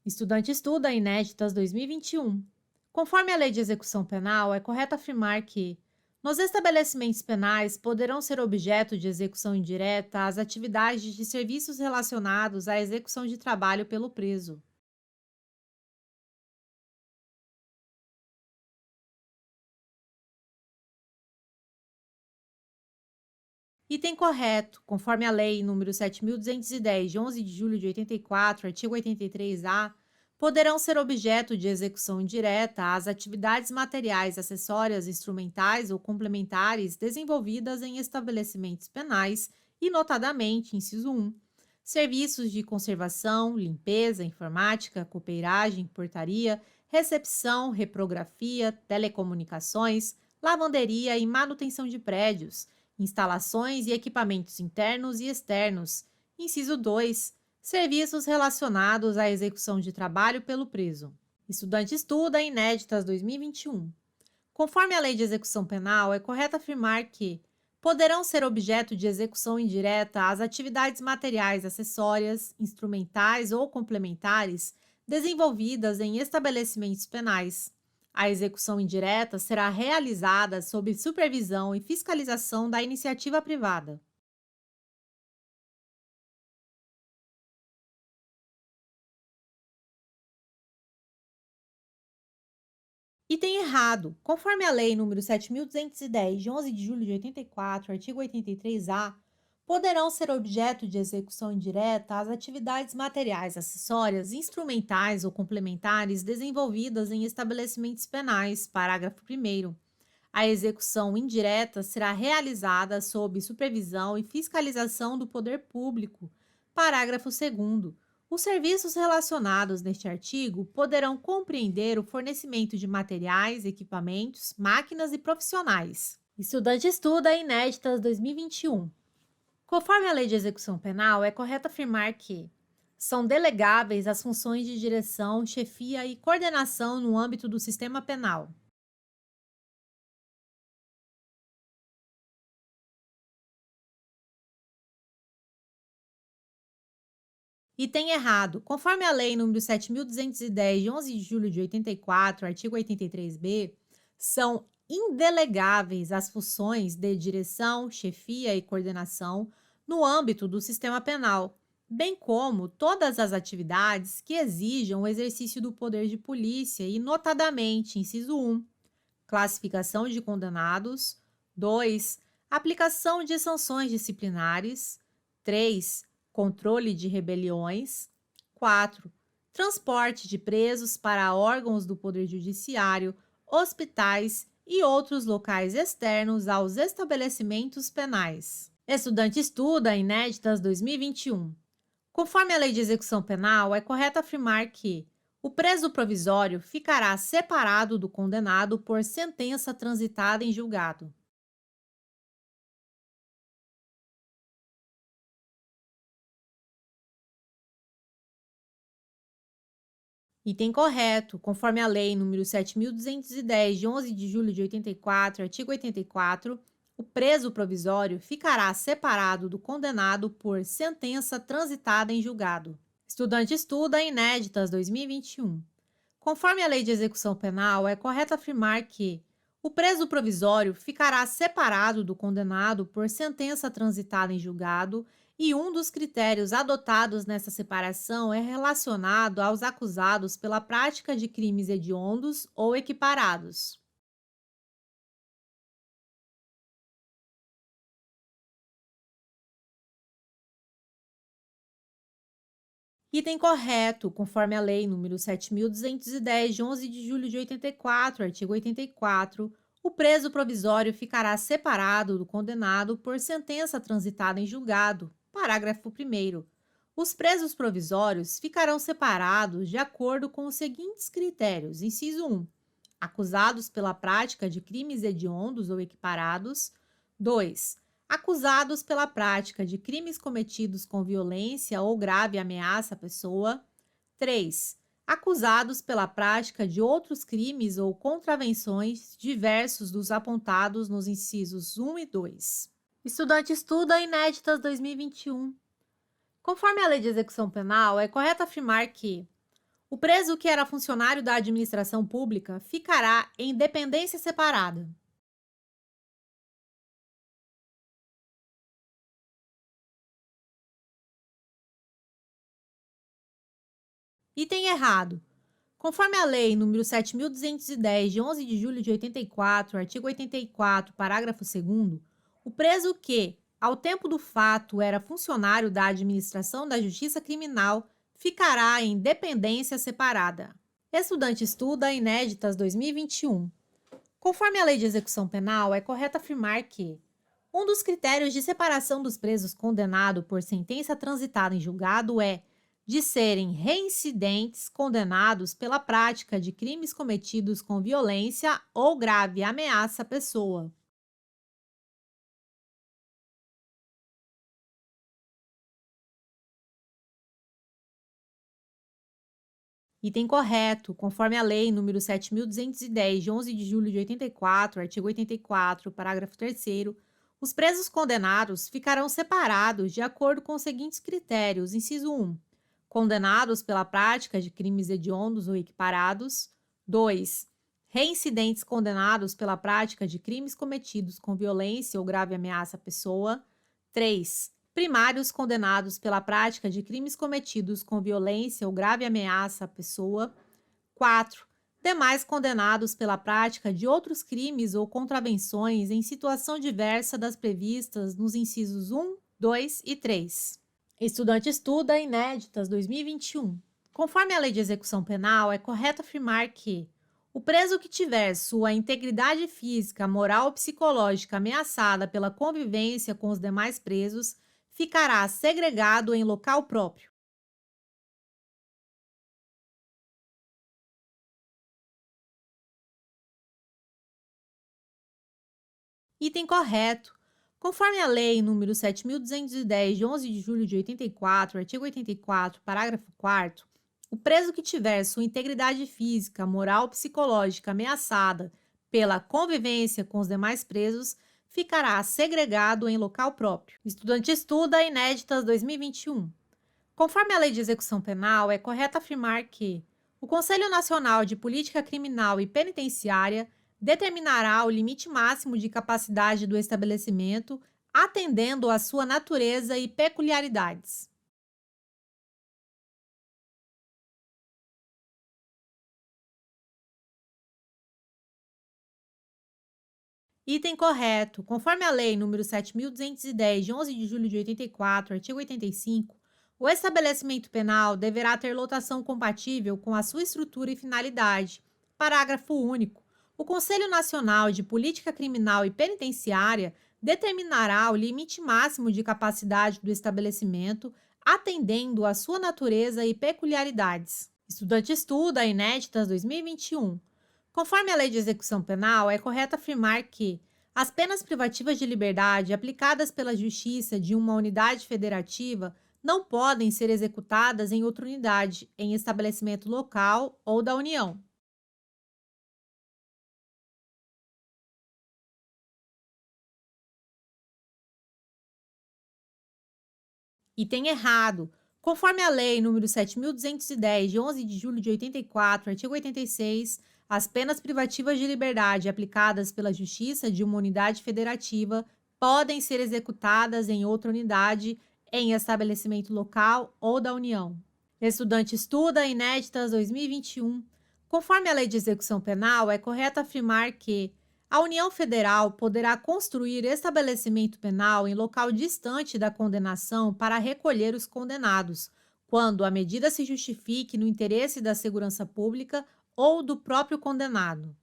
Estudante estuda Inéditas 2021. Conforme a Lei de Execução Penal, é correto afirmar que, nos estabelecimentos penais, poderão ser objeto de execução indireta as atividades de serviços relacionados à execução de trabalho pelo preso. Item correto, conforme a Lei nº 7.210, de 11 de julho de 84, artigo 83-A, poderão ser objeto de execução indireta as atividades materiais, acessórias, instrumentais ou complementares desenvolvidas em estabelecimentos penais e, notadamente, inciso 1, serviços de conservação, limpeza, informática, copeiragem, portaria, recepção, reprografia, telecomunicações, lavanderia e manutenção de prédios, instalações e equipamentos internos e externos. Inciso 2. Serviços relacionados à execução de trabalho pelo preso. Estudante estuda Inéditas 2021. Conforme a Lei de Execução Penal, é correto afirmar que poderão ser objeto de execução indireta as atividades materiais acessórias, instrumentais ou complementares desenvolvidas em estabelecimentos penais. A execução indireta será realizada sob supervisão e fiscalização da iniciativa privada. Item errado. Conforme a Lei nº 7.210, de 11 de julho de 84, artigo 83-A, poderão ser objeto de execução indireta as atividades materiais, acessórias, instrumentais ou complementares desenvolvidas em estabelecimentos penais. Parágrafo primeiro. A execução indireta será realizada sob supervisão e fiscalização do poder público. Parágrafo segundo. Os serviços relacionados neste artigo poderão compreender o fornecimento de materiais, equipamentos, máquinas e profissionais. Estudante estuda Inéditas 2021. Conforme a Lei de Execução Penal, é correto afirmar que são delegáveis as funções de direção, chefia e coordenação no âmbito do sistema penal. Item errado. Conforme a Lei nº 7.210, de 11 de julho de 84, artigo 83-B, são indelegáveis as funções de direção, chefia e coordenação no âmbito do sistema penal, bem como todas as atividades que exijam o exercício do poder de polícia e, notadamente, inciso 1, classificação de condenados; 2, aplicação de sanções disciplinares; 3, controle de rebeliões; 4, transporte de presos para órgãos do Poder Judiciário, hospitais e outros locais externos aos estabelecimentos penais. Estudante estuda Inéditas 2021. Conforme a Lei de Execução Penal, é correto afirmar que o preso provisório ficará separado do condenado por sentença transitada em julgado. Item correto. Conforme a Lei nº 7.210, de 11 de julho de 84, artigo 84, o preso provisório ficará separado do condenado por sentença transitada em julgado. Estudante estuda Inéditas 2021. Conforme a Lei de Execução Penal, é correto afirmar que o preso provisório ficará separado do condenado por sentença transitada em julgado e um dos critérios adotados nessa separação é relacionado aos acusados pela prática de crimes hediondos ou equiparados. Item correto, conforme a Lei nº 7.210, de 11 de julho de 84, artigo 84, o preso provisório ficará separado do condenado por sentença transitada em julgado. Parágrafo primeiro. Os presos provisórios ficarão separados de acordo com os seguintes critérios: inciso 1, acusados pela prática de crimes hediondos ou equiparados; 2, acusados pela prática de crimes cometidos com violência ou grave ameaça à pessoa; 3, acusados pela prática de outros crimes ou contravenções diversos dos apontados nos incisos 1 e 2. Estudante estuda Inéditas 2021. Conforme a Lei de Execução Penal, é correto afirmar que O preso que era funcionário da administração pública ficará em dependência separada. Item errado. Conforme a Lei nº 7.210, de 11 de julho de 84, artigo 84, parágrafo 2º, o preso que, ao tempo do fato, era funcionário da administração da Justiça Criminal, ficará em dependência separada. Estudante estuda inéditas 2021. Conforme a Lei de Execução Penal, é correto afirmar que um dos critérios de separação dos presos condenados por sentença transitada em julgado é de serem reincidentes condenados pela prática de crimes cometidos com violência ou grave ameaça à pessoa. Item correto, conforme a Lei nº 7.210, de 11 de julho de 84, artigo 84, parágrafo 3º, os presos condenados ficarão separados de acordo com os seguintes critérios: inciso 1, condenados pela prática de crimes hediondos ou equiparados; 2, reincidentes condenados pela prática de crimes cometidos com violência ou grave ameaça à pessoa; 3, primários condenados pela prática de crimes cometidos com violência ou grave ameaça à pessoa; 4, demais condenados pela prática de outros crimes ou contravenções em situação diversa das previstas nos incisos 1, 2 e 3. Estudante estuda inéditas 2021. Conforme a Lei de Execução Penal, é correto afirmar que o preso que tiver sua integridade física, moral ou psicológica ameaçada pela convivência com os demais presos ficará segregado em local próprio. Item correto. Conforme a Lei nº 7.210, de 11 de julho de 84, artigo 84, parágrafo 4º, o preso que tiver sua integridade física, moral ou psicológica ameaçada pela convivência com os demais presos ficará segregado em local próprio. Estudante estuda inéditas 2021. Conforme a Lei de Execução Penal, é correto afirmar que o Conselho Nacional de Política Criminal e Penitenciária determinará o limite máximo de capacidade do estabelecimento, atendendo à sua natureza e peculiaridades. Item correto. Conforme a Lei nº 7.210, de 11 de julho de 84, artigo 85, o estabelecimento penal deverá ter lotação compatível com a sua estrutura e finalidade. Parágrafo único. O Conselho Nacional de Política Criminal e Penitenciária determinará o limite máximo de capacidade do estabelecimento, atendendo à sua natureza e peculiaridades. Estudante estuda inéditas 2021. Conforme a Lei de Execução Penal, é correto afirmar que as penas privativas de liberdade aplicadas pela Justiça de uma unidade federativa não podem ser executadas em outra unidade, em estabelecimento local ou da União. Item errado. Conforme a Lei nº 7.210, de 11 de julho de 84, artigo 86, as penas privativas de liberdade aplicadas pela Justiça de uma unidade federativa podem ser executadas em outra unidade, em estabelecimento local ou da União. Estudante estuda inéditas 2021. Conforme a Lei de Execução Penal, é correto afirmar que a União Federal poderá construir estabelecimento penal em local distante da condenação para recolher os condenados, quando a medida se justifique no interesse da segurança pública ou do próprio condenado.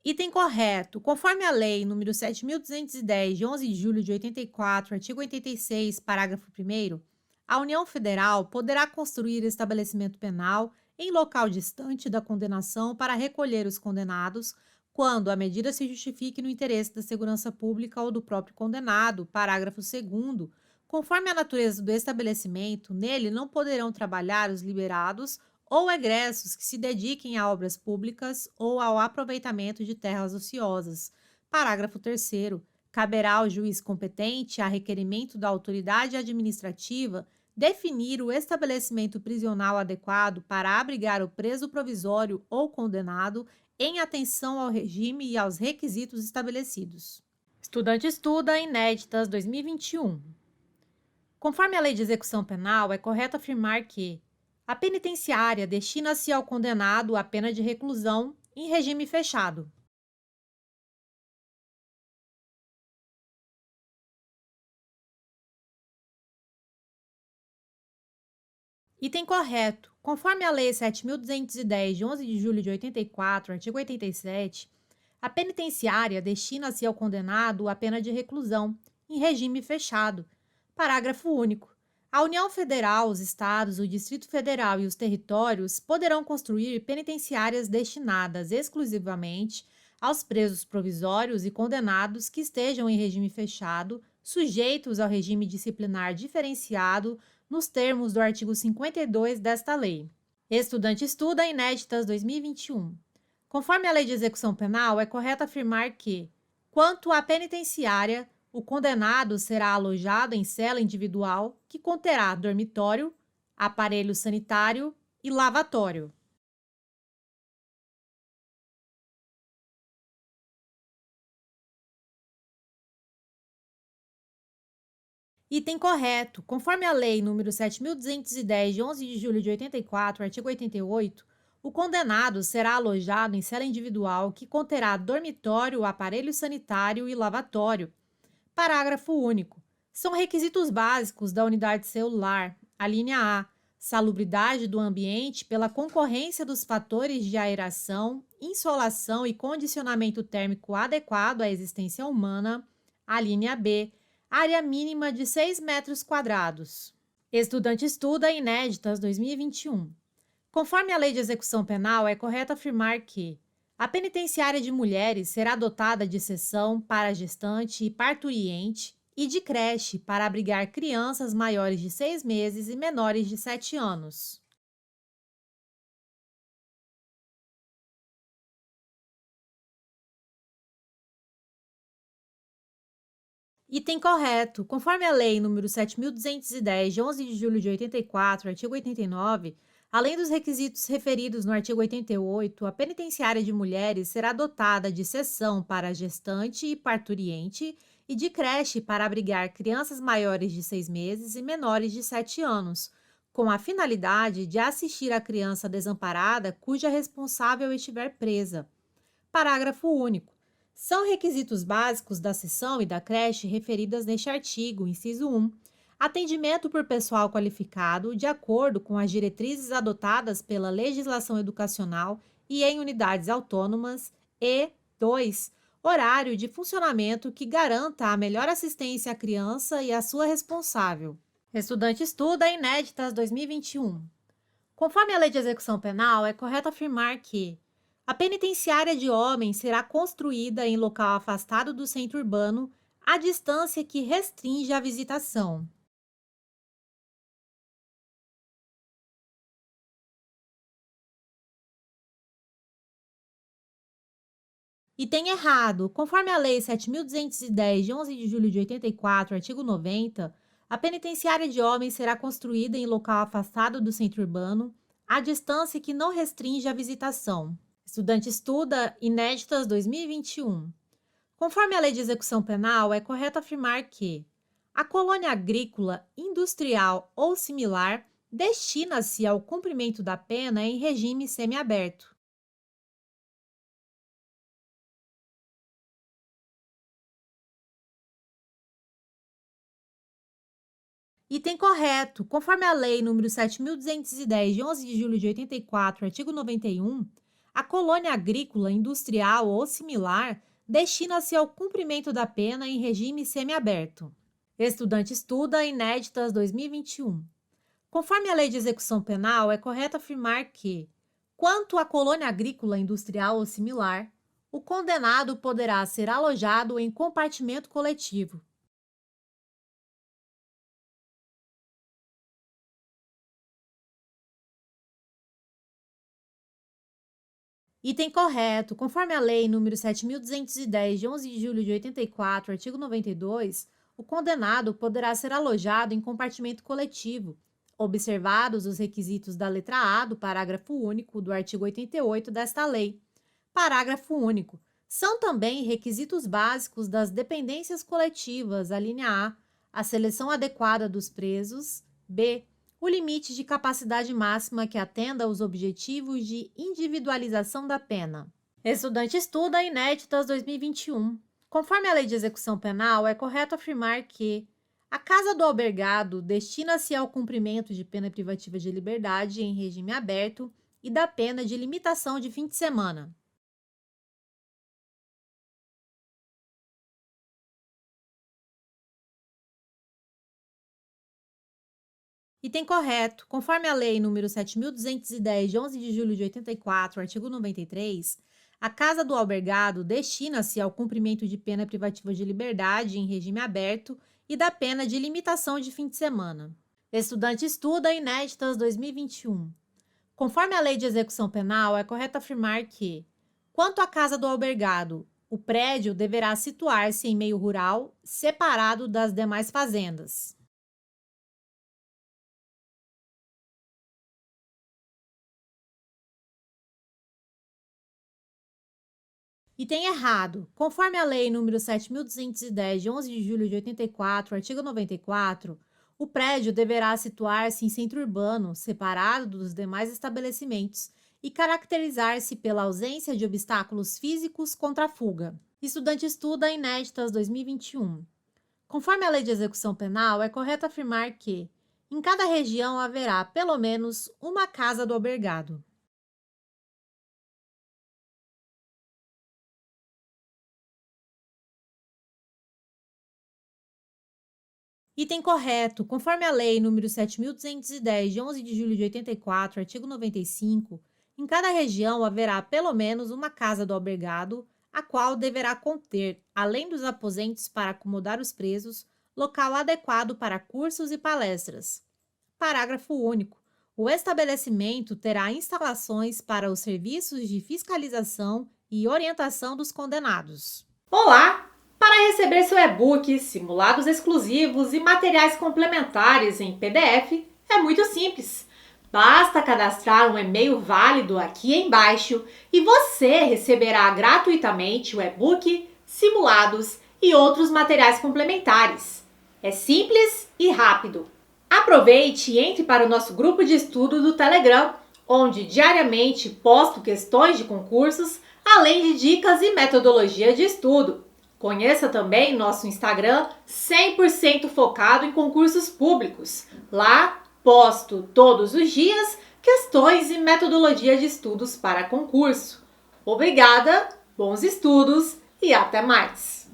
Item correto. Conforme a Lei nº 7.210, de 11 de julho de 84, artigo 86, parágrafo 1º, a União Federal poderá construir estabelecimento penal em local distante da condenação para recolher os condenados, quando a medida se justifique no interesse da segurança pública ou do próprio condenado. Parágrafo 2º. Conforme a natureza do estabelecimento, nele não poderão trabalhar os liberados ou egressos que se dediquem a obras públicas ou ao aproveitamento de terras ociosas. Parágrafo 3º. caberá ao juiz competente, a requerimento da autoridade administrativa, definir o estabelecimento prisional adequado para abrigar o preso provisório ou condenado em atenção ao regime e aos requisitos estabelecidos. Estudante estuda inéditas 2021. Conforme a Lei de Execução Penal, é correto afirmar que a penitenciária destina-se ao condenado à pena de reclusão em regime fechado. Item correto. Conforme a Lei 7.210, de 11 de julho de 84, artigo 87, a penitenciária destina-se ao condenado à pena de reclusão, em regime fechado. Parágrafo único. A União Federal, os Estados, o Distrito Federal e os territórios poderão construir penitenciárias destinadas exclusivamente aos presos provisórios e condenados que estejam em regime fechado, sujeitos ao regime disciplinar diferenciado nos termos do artigo 52 desta lei. Estudante estuda inéditas 2021. Conforme a Lei de Execução Penal, é correto afirmar que, quanto à penitenciária, o condenado será alojado em cela individual que conterá dormitório, aparelho sanitário e lavatório. Item correto. Conforme a Lei nº 7.210, de 11 de julho de 84, artigo 88, o condenado será alojado em cela individual que conterá dormitório, aparelho sanitário e lavatório. Parágrafo único. São requisitos básicos da unidade celular. A linha A. Salubridade do ambiente pela concorrência dos fatores de aeração, insolação e condicionamento térmico adequado à existência humana. A linha B. Área mínima de 6 metros quadrados. Estudante estuda inéditas 2021. Conforme a Lei de Execução Penal, é correto afirmar que a penitenciária de mulheres será dotada de seção para gestante e parturiente e de creche para abrigar crianças maiores de 6 meses e menores de 7 anos. Item correto. Conforme a Lei nº 7.210, de 11 de julho de 84, artigo 89, além dos requisitos referidos no artigo 88, a penitenciária de mulheres será dotada de seção para gestante e parturiente e de creche para abrigar crianças maiores de 6 meses e menores de 7 anos, com a finalidade de assistir a criança desamparada cuja responsável estiver presa. Parágrafo único. São requisitos básicos da seção e da creche referidas neste artigo, inciso 1, atendimento por pessoal qualificado de acordo com as diretrizes adotadas pela legislação educacional e em unidades autônomas e 2, horário de funcionamento que garanta a melhor assistência à criança e à sua responsável. Estudante estuda inéditas 2021. Conforme a Lei de Execução Penal, é correto afirmar que a penitenciária de homens será construída em local afastado do centro urbano, à distância que restringe a visitação. Item errado. Conforme a Lei 7.210, de 11 de julho de 84, artigo 90, a penitenciária de homens será construída em local afastado do centro urbano, à distância que não restringe a visitação. Estudante estuda inéditas 2021. Conforme a Lei de Execução Penal, é correto afirmar que a colônia agrícola, industrial ou similar destina-se ao cumprimento da pena em regime semiaberto. Item correto. Conforme a Lei nº 7.210, de 11 de julho de 84, artigo 91, a colônia agrícola, industrial ou similar destina-se ao cumprimento da pena em regime semiaberto. Estudante estuda inéditas 2021. Conforme a Lei de Execução Penal, é correto afirmar que, quanto à colônia agrícola, industrial ou similar, o condenado poderá ser alojado em compartimento coletivo. Item correto. Conforme a Lei nº 7.210, de 11 de julho de 84, artigo 92, o condenado poderá ser alojado em compartimento coletivo, observados os requisitos da letra A do parágrafo único do artigo 88 desta lei. Parágrafo único. São também requisitos básicos das dependências coletivas, a linha A seleção adequada dos presos, b. o limite de capacidade máxima que atenda aos objetivos de individualização da pena. Estudante estuda Inéditas 2021. Conforme a Lei de Execução Penal, é correto afirmar que a casa do albergado destina-se ao cumprimento de pena privativa de liberdade em regime aberto e da pena de limitação de fim de semana. Item correto. Conforme a Lei nº 7.210, de 11 de julho de 84, artigo 93, a casa do albergado destina-se ao cumprimento de pena privativa de liberdade em regime aberto e da pena de limitação de fim de semana. Estudante estuda Inéditas 2021. Conforme a Lei de Execução Penal, é correto afirmar que, quanto à casa do albergado, o prédio deverá situar-se em meio rural, separado das demais fazendas. Item errado. Conforme a Lei nº 7.210, de 11 de julho de 84, artigo 94, o prédio deverá situar-se em centro urbano, separado dos demais estabelecimentos, e caracterizar-se pela ausência de obstáculos físicos contra a fuga. Estudante estuda Inéditas 2021. Conforme a Lei de Execução Penal, é correto afirmar que, em cada região, haverá, pelo menos, uma casa do albergado. Item correto. Conforme a Lei nº 7.210, de 11 de julho de 84, artigo 95, em cada região haverá pelo menos uma casa do albergado, a qual deverá conter, além dos aposentos para acomodar os presos, local adequado para cursos e palestras. Parágrafo único. O estabelecimento terá instalações para os serviços de fiscalização e orientação dos condenados. Olá! Para receber seu e-book, simulados exclusivos e materiais complementares em PDF, é muito simples. Basta cadastrar um e-mail válido aqui embaixo e você receberá gratuitamente o e-book, simulados e outros materiais complementares. É simples e rápido. Aproveite e entre para o nosso grupo de estudo do Telegram, onde diariamente posto questões de concursos, além de dicas e metodologia de estudo. Conheça também nosso Instagram 100% focado em concursos públicos. Lá posto todos os dias questões e metodologia de estudos para concurso. Obrigada, bons estudos e até mais!